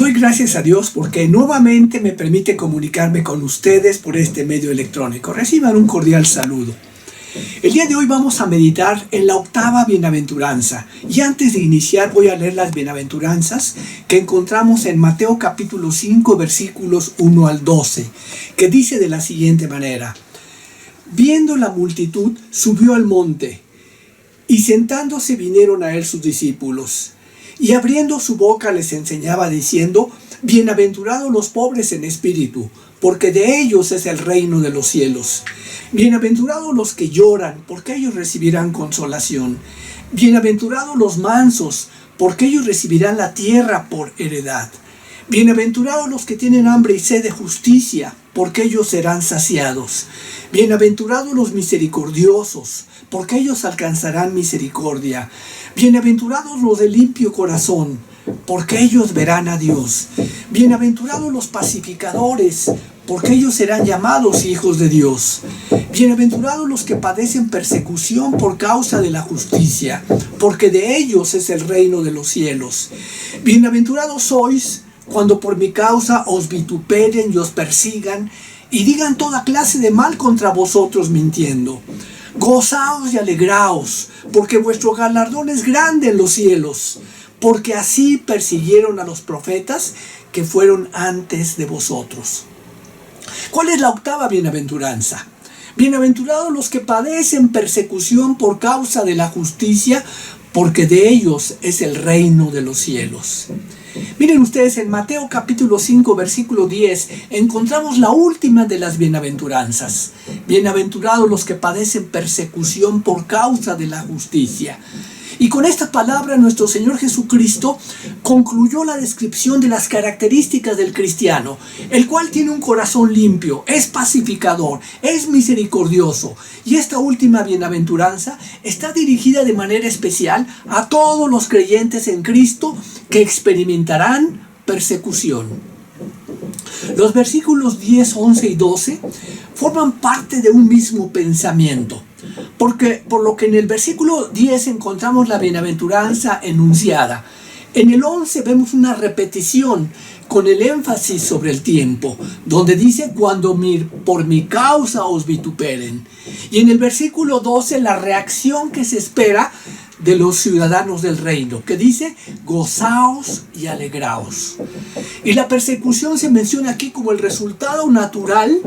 Doy gracias a Dios porque nuevamente me permite comunicarme con ustedes por este medio electrónico. Reciban un cordial saludo. El día de hoy vamos a meditar en la octava bienaventuranza. Y antes de iniciar voy a leer las bienaventuranzas que encontramos en Mateo capítulo 5 versículos 1 al 12, que dice de la siguiente manera: Viendo la multitud, subió al monte, y sentándose vinieron a él sus discípulos. Y abriendo su boca les enseñaba diciendo: Bienaventurados los pobres en espíritu, porque de ellos es el reino de los cielos. Bienaventurados los que lloran, porque ellos recibirán consolación. Bienaventurados los mansos, porque ellos recibirán la tierra por heredad. Bienaventurados los que tienen hambre y sed de justicia, porque ellos serán saciados. Bienaventurados los misericordiosos, porque ellos alcanzarán misericordia. Bienaventurados los de limpio corazón, porque ellos verán a Dios. Bienaventurados los pacificadores, porque ellos serán llamados hijos de Dios. Bienaventurados los que padecen persecución por causa de la justicia, porque de ellos es el reino de los cielos. Bienaventurados sois cuando por mi causa os vituperen y os persigan, y digan toda clase de mal contra vosotros mintiendo. Gozaos y alegraos, porque vuestro galardón es grande en los cielos, porque así persiguieron a los profetas que fueron antes de vosotros. ¿Cuál es la octava bienaventuranza? Bienaventurados los que padecen persecución por causa de la justicia, porque de ellos es el reino de los cielos. Miren ustedes, en Mateo capítulo 5 versículo 10 encontramos la última de las bienaventuranzas. Bienaventurados los que padecen persecución por causa de la justicia. Y con esta palabra nuestro Señor Jesucristo concluyó la descripción de las características del cristiano, el cual tiene un corazón limpio, es pacificador, es misericordioso. Y esta última bienaventuranza está dirigida de manera especial a todos los creyentes en Cristo que experimentarán persecución. Los versículos 10, 11 y 12 forman parte de un mismo pensamiento. Por lo que en el versículo 10 encontramos la bienaventuranza enunciada. En el 11 vemos una repetición con el énfasis sobre el tiempo, donde dice: cuando por mi causa os vituperen. Y en el versículo 12 la reacción que se espera de los ciudadanos del reino, que dice: gozaos y alegraos. Y la persecución se menciona aquí como el resultado natural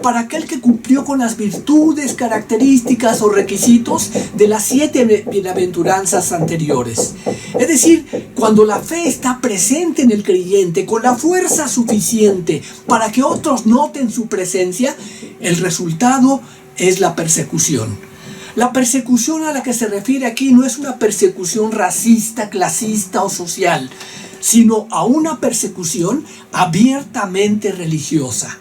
para aquel que cumplió con las virtudes, características o requisitos de las 7 bienaventuranzas anteriores. Es decir, cuando la fe está presente en el creyente con la fuerza suficiente para que otros noten su presencia, el resultado es la persecución. La persecución a la que se refiere aquí no es una persecución racista, clasista o social, sino a una persecución abiertamente religiosa.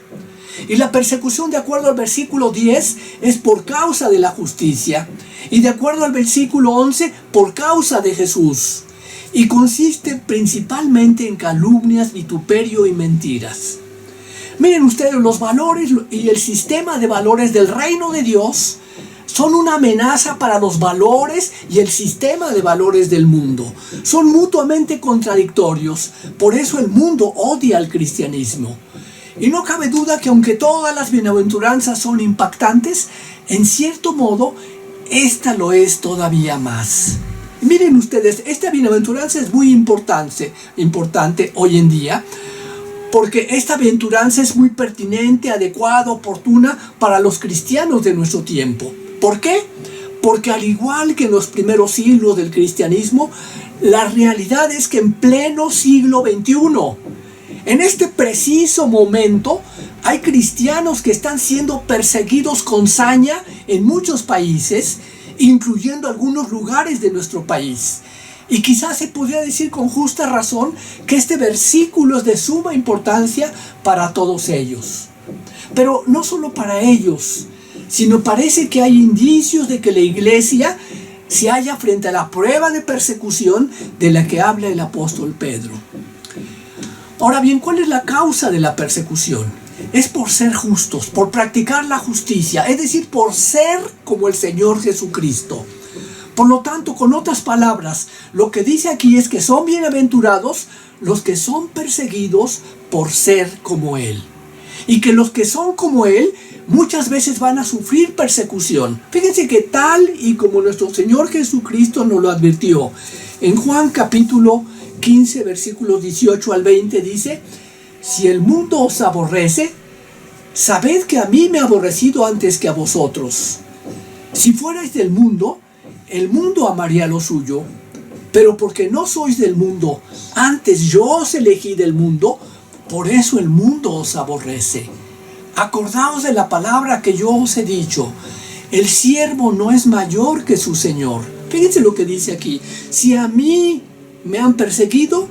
Y la persecución, de acuerdo al versículo 10, es por causa de la justicia. Y de acuerdo al versículo 11, por causa de Jesús. Y consiste principalmente en calumnias, vituperio y mentiras. Miren ustedes, los valores y el sistema de valores del reino de Dios son una amenaza para los valores y el sistema de valores del mundo. Son mutuamente contradictorios. Por eso el mundo odia al cristianismo. Y no cabe duda que aunque todas las bienaventuranzas son impactantes, en cierto modo, esta lo es todavía más. Miren ustedes, esta bienaventuranza es muy importante hoy en día, porque esta bienaventuranza es muy pertinente, adecuada, oportuna para los cristianos de nuestro tiempo. ¿Por qué? Porque al igual que en los primeros siglos del cristianismo, la realidad es que en pleno siglo XXI, en este preciso momento, hay cristianos que están siendo perseguidos con saña en muchos países, incluyendo algunos lugares de nuestro país. Y quizás se podría decir con justa razón que este versículo es de suma importancia para todos ellos. Pero no solo para ellos, sino parece que hay indicios de que la iglesia se halla frente a la prueba de persecución de la que habla el apóstol Pedro. Ahora bien, ¿cuál es la causa de la persecución? Es por ser justos, por practicar la justicia, es decir, por ser como el Señor Jesucristo. Por lo tanto, con otras palabras, lo que dice aquí es que son bienaventurados los que son perseguidos por ser como Él. Y que los que son como Él muchas veces van a sufrir persecución. Fíjense que tal y como nuestro Señor Jesucristo nos lo advirtió, en Juan capítulo 15, versículos 18 al 20 dice: si el mundo os aborrece, sabed que a mí me ha aborrecido antes que a vosotros. Si fuerais del mundo, el mundo amaría lo suyo, pero porque no sois del mundo, antes yo os elegí del mundo, por eso el mundo os aborrece. Acordaos de la palabra que yo os he dicho: el siervo no es mayor que su señor. Fíjense lo que dice aquí: si a mí me han perseguido,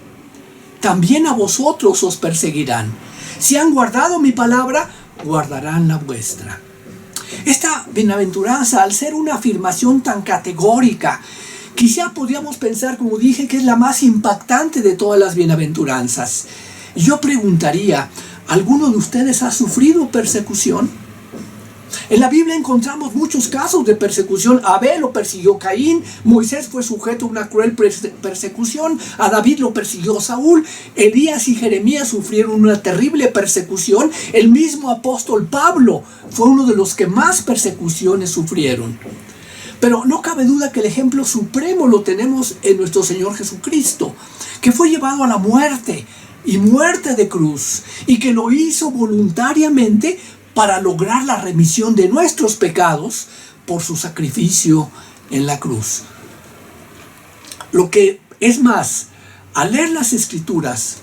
también a vosotros os perseguirán. Si han guardado mi palabra, guardarán la vuestra. Esta bienaventuranza, al ser una afirmación tan categórica, quizá podríamos pensar, como dije, que es la más impactante de todas las bienaventuranzas. Yo preguntaría, ¿alguno de ustedes ha sufrido persecución? En la Biblia encontramos muchos casos de persecución. Abel lo persiguió Caín, Moisés fue sujeto a una cruel persecución, a David lo persiguió Saúl, Elías y Jeremías sufrieron una terrible persecución, el mismo apóstol Pablo fue uno de los que más persecuciones sufrieron. Pero no cabe duda que el ejemplo supremo lo tenemos en nuestro Señor Jesucristo, que fue llevado a la muerte, y muerte de cruz, y que lo hizo voluntariamente para lograr la remisión de nuestros pecados por su sacrificio en la cruz. Lo que es más, al leer las Escrituras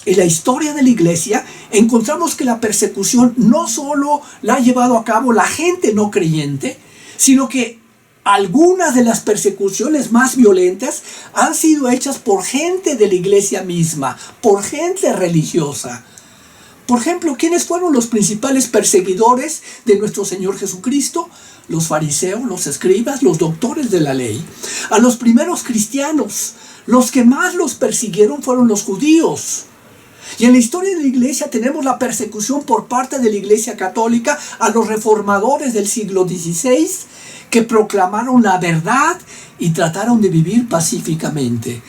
y la historia de la iglesia, encontramos que la persecución no solo la ha llevado a cabo la gente no creyente, sino que algunas de las persecuciones más violentas han sido hechas por gente de la iglesia misma, por gente religiosa. Por ejemplo, ¿quiénes fueron los principales perseguidores de nuestro Señor Jesucristo? Los fariseos, los escribas, los doctores de la ley. A los primeros cristianos, los que más los persiguieron fueron los judíos. Y en la historia de la iglesia tenemos la persecución por parte de la iglesia católica a los reformadores del siglo XVI, que proclamaron la verdad y trataron de vivir pacíficamente.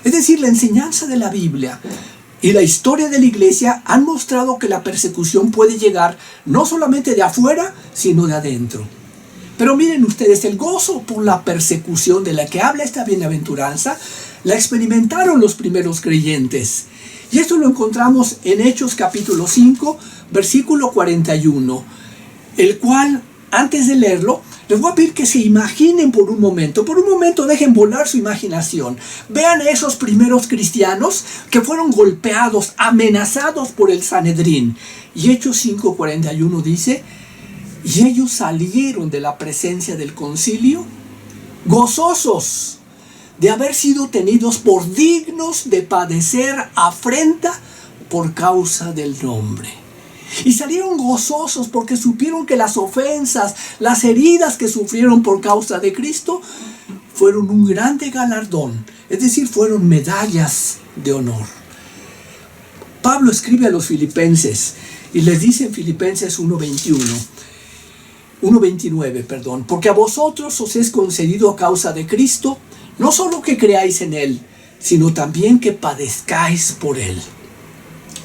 Es decir, la enseñanza de la Biblia y la historia de la iglesia han mostrado que la persecución puede llegar no solamente de afuera, sino de adentro. Pero miren ustedes, el gozo por la persecución de la que habla esta bienaventuranza, la experimentaron los primeros creyentes. Y esto lo encontramos en Hechos capítulo 5, versículo 41, el cual, antes de leerlo, les voy a pedir que se imaginen por un momento dejen volar su imaginación. Vean a esos primeros cristianos que fueron golpeados, amenazados por el Sanedrín. Y Hechos 5:41 dice: y ellos salieron de la presencia del concilio gozosos de haber sido tenidos por dignos de padecer afrenta por causa del nombre. Y salieron gozosos porque supieron que las ofensas, las heridas que sufrieron por causa de Cristo fueron un grande galardón, es decir, fueron medallas de honor. Pablo escribe a los filipenses y les dice en Filipenses 1:29, porque a vosotros os es concedido a causa de Cristo, no solo que creáis en Él, sino también que padezcáis por Él.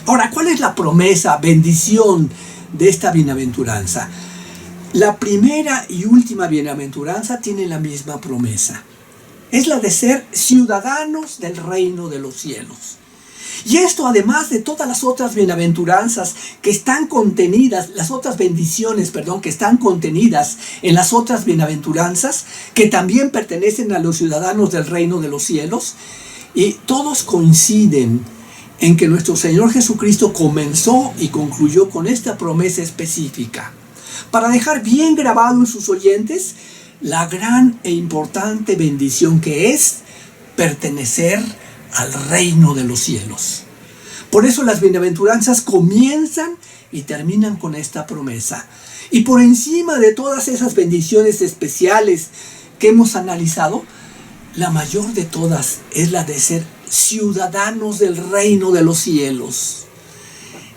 Ahora, ¿cuál es la promesa, bendición de esta bienaventuranza? La primera y última bienaventuranza tiene la misma promesa. Es la de ser ciudadanos del reino de los cielos. Y esto, además de todas las otras bienaventuranzas que están contenidas, las otras bendiciones, que están contenidas en las otras bienaventuranzas, que también pertenecen a los ciudadanos del reino de los cielos, y todos coinciden en que nuestro Señor Jesucristo comenzó y concluyó con esta promesa específica, para dejar bien grabado en sus oyentes la gran e importante bendición que es pertenecer al reino de los cielos. Por eso las bienaventuranzas comienzan y terminan con esta promesa. Y por encima de todas esas bendiciones especiales que hemos analizado, la mayor de todas es la de ser ciudadanos del reino de los cielos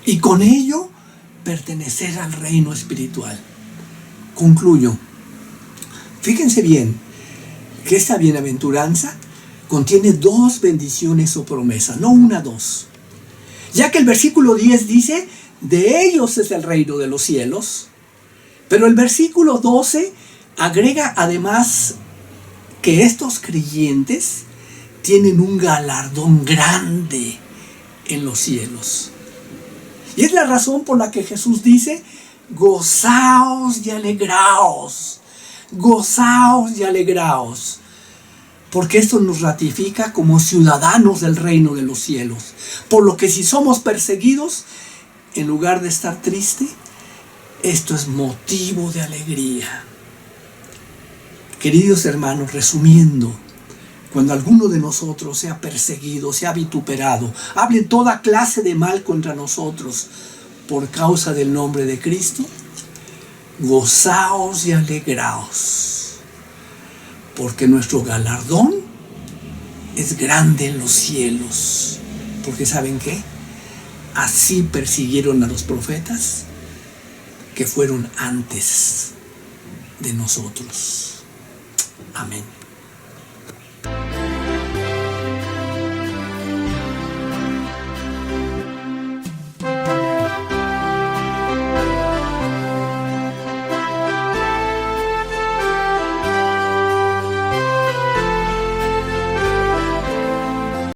y con ello pertenecer al reino espiritual. Concluyo. Fíjense bien que esta bienaventuranza contiene dos bendiciones o promesas, no una, dos. Ya que el versículo 10 dice, de ellos es el reino de los cielos, pero el versículo 12 agrega además que estos creyentes tienen un galardón grande en los cielos. Y es la razón por la que Jesús dice, gozaos y alegraos, gozaos y alegraos. Porque esto nos ratifica como ciudadanos del reino de los cielos. Por lo que si somos perseguidos, en lugar de estar triste, esto es motivo de alegría. Queridos hermanos, resumiendo, cuando alguno de nosotros sea perseguido, sea vituperado, hable toda clase de mal contra nosotros por causa del nombre de Cristo, gozaos y alegraos, porque nuestro galardón es grande en los cielos. Porque ¿saben qué? Así persiguieron a los profetas que fueron antes de nosotros. Amén.